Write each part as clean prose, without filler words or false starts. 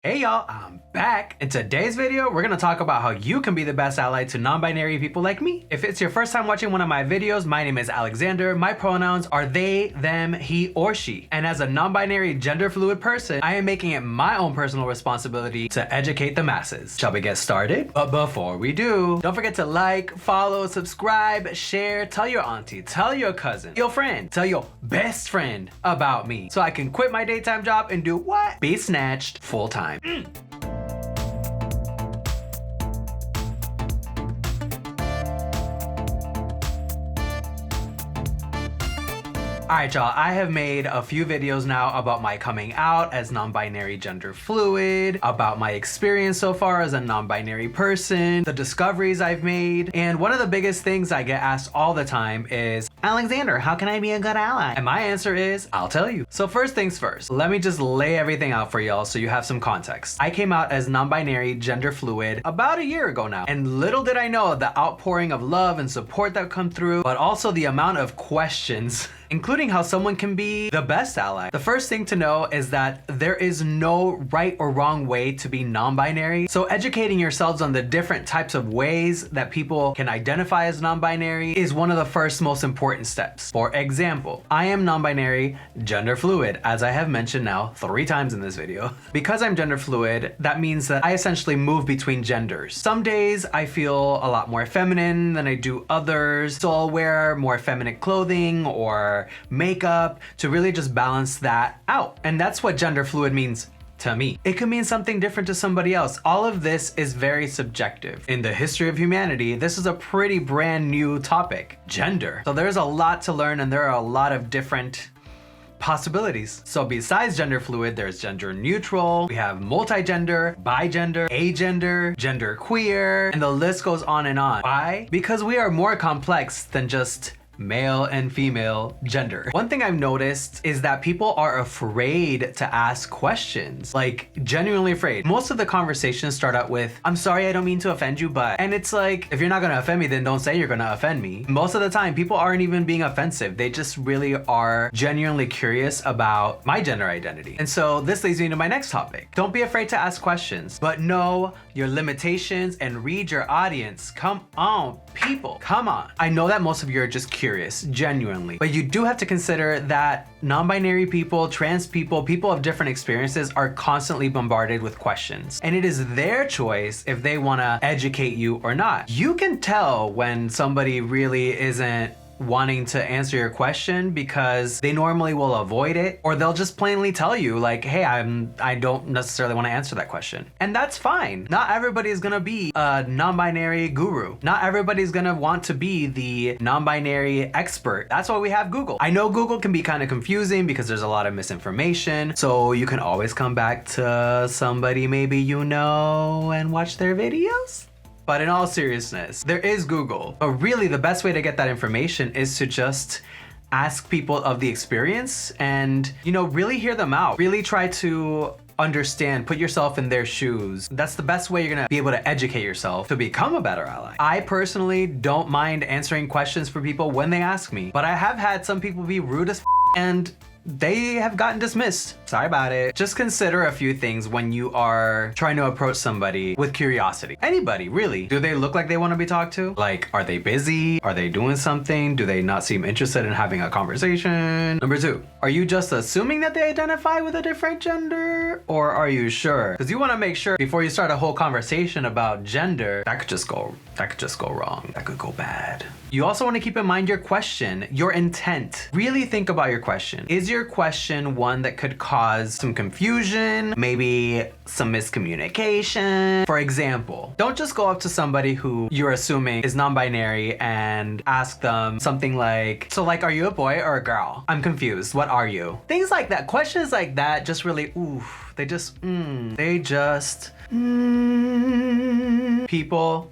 Hey y'all, I'm back. In today's video, we're gonna talk about how you can be the best ally to non-binary people like me. If it's your first time watching one of my videos, my name is Alexander. My pronouns are they, them, he, or she. And as a non-binary gender fluid person, I am making it my own personal responsibility to educate the masses. Shall we get started? But before we do, don't forget to like, follow, subscribe, share, tell your auntie, tell your cousin, your friend, tell your best friend about me so I can quit my daytime job and do what? Be snatched full time. Alright y'all, I have made a few videos now about my coming out as non-binary gender fluid, about my experience so far as a non-binary person, the discoveries I've made, and one of the biggest things I get asked all the time is, Alexander, how can I be a good ally? And my answer is, I'll tell you. So first things first, let me just lay everything out for y'all so you have some context. I came out as non-binary gender fluid about a year ago now, and little did I know the outpouring of love and support that come through, but also the amount of questions including how someone can be the best ally. The first thing to know is that there is no right or wrong way to be non-binary. So educating yourselves on the different types of ways that people can identify as non-binary is one of the first most important steps. For example, I am non-binary gender fluid, as I have mentioned now 3 times in this video. Because I'm gender fluid, that means that I essentially move between genders. Some days I feel a lot more feminine than I do others, so I'll wear more feminine clothing or makeup to really just balance that out. And that's what gender fluid means to me. It could mean something different to somebody else. All of this is very subjective. In the history of humanity, this is a pretty brand new topic, gender. So there's a lot to learn and there are a lot of different possibilities. So besides gender fluid, there's gender neutral, we have multi-gender, bi-gender, agender, genderqueer, and the list goes on and on. Why? Because we are more complex than just male and female gender. One thing I've noticed is that people are afraid to ask questions, like genuinely afraid. Most of the conversations start out with, I'm sorry, I don't mean to offend you, but, and it's like, if you're not gonna offend me, then don't say you're gonna offend me. Most of the time, people aren't even being offensive. They just really are genuinely curious about my gender identity. And so this leads me to my next topic. Don't be afraid to ask questions, but know your limitations and read your audience. Come on, people, come on. I know that most of you are just curious, genuinely, but you do have to consider that non-binary people, trans people, people of different experiences are constantly bombarded with questions. And it is their choice if they wanna educate you or not. You can tell when somebody really isn't wanting to answer your question because they normally will avoid it, or they'll just plainly tell you like, hey, I don't necessarily want to answer that question. And that's fine. Not everybody is gonna be a non-binary guru. Not everybody's gonna want to be the non-binary expert. That's why we have Google. I know Google can be kind of confusing because there's a lot of misinformation, so you can always come back to somebody maybe you know and watch their videos. But in all seriousness, there is Google. But really the best way to get that information is to just ask people of the experience and, you know, really hear them out. Really try to understand, put yourself in their shoes. That's the best way you're gonna be able to educate yourself to become a better ally. I personally don't mind answering questions for people when they ask me, but I have had some people be rude as and they have gotten dismissed. Sorry about it. Just consider a few things when you are trying to approach somebody with curiosity. Anybody, really. Do they look like they want to be talked to? Like, are they busy? Are they doing something? Do they not seem interested in having a conversation? Number 2, are you just assuming that they identify with a different gender? Or are you sure? Because you want to make sure before you start a whole conversation about gender, that could just go wrong. That could go bad. You also want to keep in mind your question, your intent. Really think about your question. Is your question one that could cause some confusion, maybe some miscommunication? For example, don't just go up to somebody who you're assuming is non-binary and ask them something like, so like, are you a boy or a girl? I'm confused, what are you? Things like that, questions like that just really, people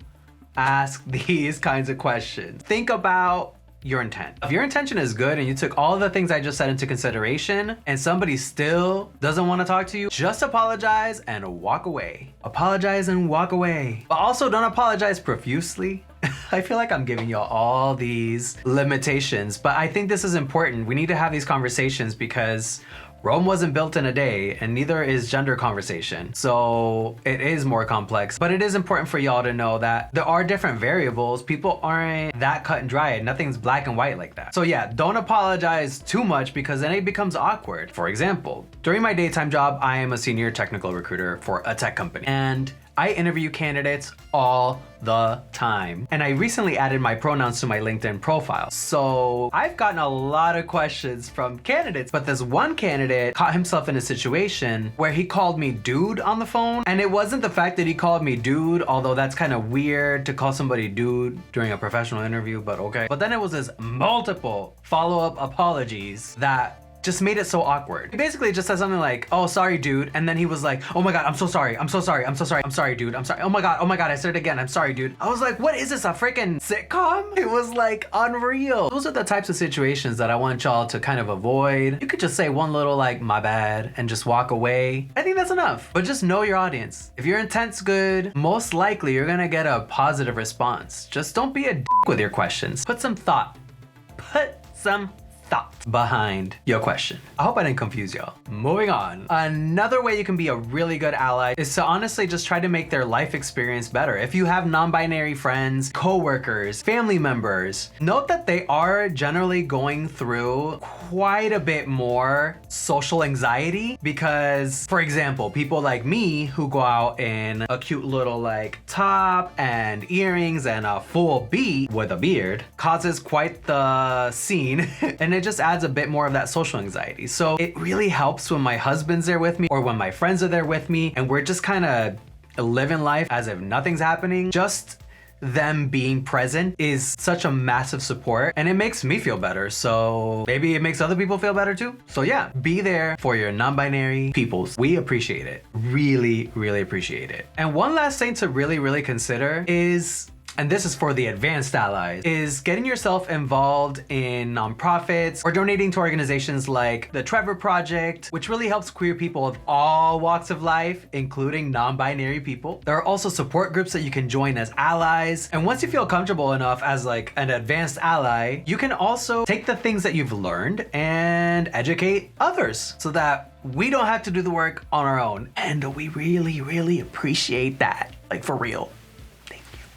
ask these kinds of questions. Think about your intent. If your intention is good and you took all the things I just said into consideration and somebody still doesn't want to talk to you, just apologize and walk away. Apologize and walk away. But also don't apologize profusely. I feel like I'm giving y'all all these limitations, but I think this is important. We need to have these conversations because Rome wasn't built in a day, and neither is gender conversation. So it is more complex, but it is important for y'all to know that there are different variables. People aren't that cut and dry. Nothing's black and white like that. So yeah, don't apologize too much because then it becomes awkward. For example, during my daytime job, I am a senior technical recruiter for a tech company, and I interview candidates all the time. And I recently added my pronouns to my LinkedIn profile. So I've gotten a lot of questions from candidates, but this one candidate caught himself in a situation where he called me dude on the phone. And it wasn't the fact that he called me dude, although that's kind of weird to call somebody dude during a professional interview, but okay. But then it was his multiple follow-up apologies that just made it so awkward. He basically just said something like, oh, sorry, dude. And then he was like, oh my God, I'm so sorry. I'm so sorry. I'm so sorry. I'm sorry, dude. I'm sorry. Oh my God. I said it again. I'm sorry, dude. I was like, what is this, a freaking sitcom? It was like unreal. Those are the types of situations that I want y'all to kind of avoid. You could just say one little like, my bad, and just walk away. I think that's enough. But just know your audience. If your intent's good, most likely you're gonna get a positive response. Just don't be a dick with your questions. Put some thought behind your question. I hope I didn't confuse y'all. Moving on. Another way you can be a really good ally is to honestly just try to make their life experience better. If you have non-binary friends, co-workers, family members, note that they are generally going through quite a bit more social anxiety because, for example, people like me who go out in a cute little like top and earrings and a full beat with a beard causes quite the scene and it just adds a bit more of that social anxiety. So it really helps when my husband's there with me or when my friends are there with me and we're just kind of living life as if nothing's happening. Just them being present is such a massive support and it makes me feel better. So maybe it makes other people feel better too. So yeah, be there for your non-binary peoples. We appreciate it. Really, really appreciate it. And one last thing to really consider is, and this is for the advanced allies, is getting yourself involved in nonprofits or donating to organizations like the Trevor Project, which really helps queer people of all walks of life, including non-binary people. There are also support groups that you can join as allies. And once you feel comfortable enough as like an advanced ally, you can also take the things that you've learned and educate others so that we don't have to do the work on our own. And we really appreciate that, like for real.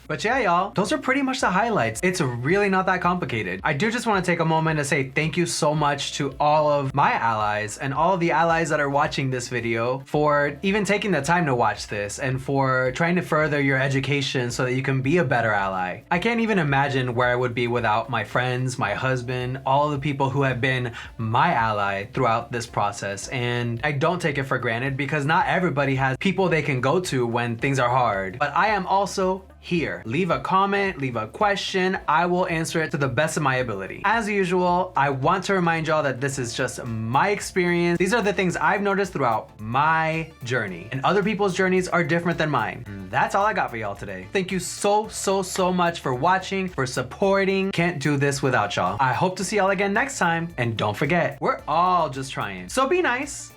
But yeah, y'all, those are pretty much the highlights. It's really not that complicated. I do just want to take a moment to say thank you so much to all of my allies and all of the allies that are watching this video for even taking the time to watch this and for trying to further your education so that you can be a better ally. I can't even imagine where I would be without my friends, my husband, all of the people who have been my ally throughout this process. And I don't take it for granted because not everybody has people they can go to when things are hard. But I am also here. Leave a comment, leave a question. I will answer it to the best of my ability. As usual, I want to remind y'all that this is just my experience. These are the things I've noticed throughout my journey, and other people's journeys are different than mine. That's all I got for y'all today. Thank you so much for watching, for supporting. Can't do this without y'all. I hope to see y'all again next time. And don't forget, we're all just trying. So be nice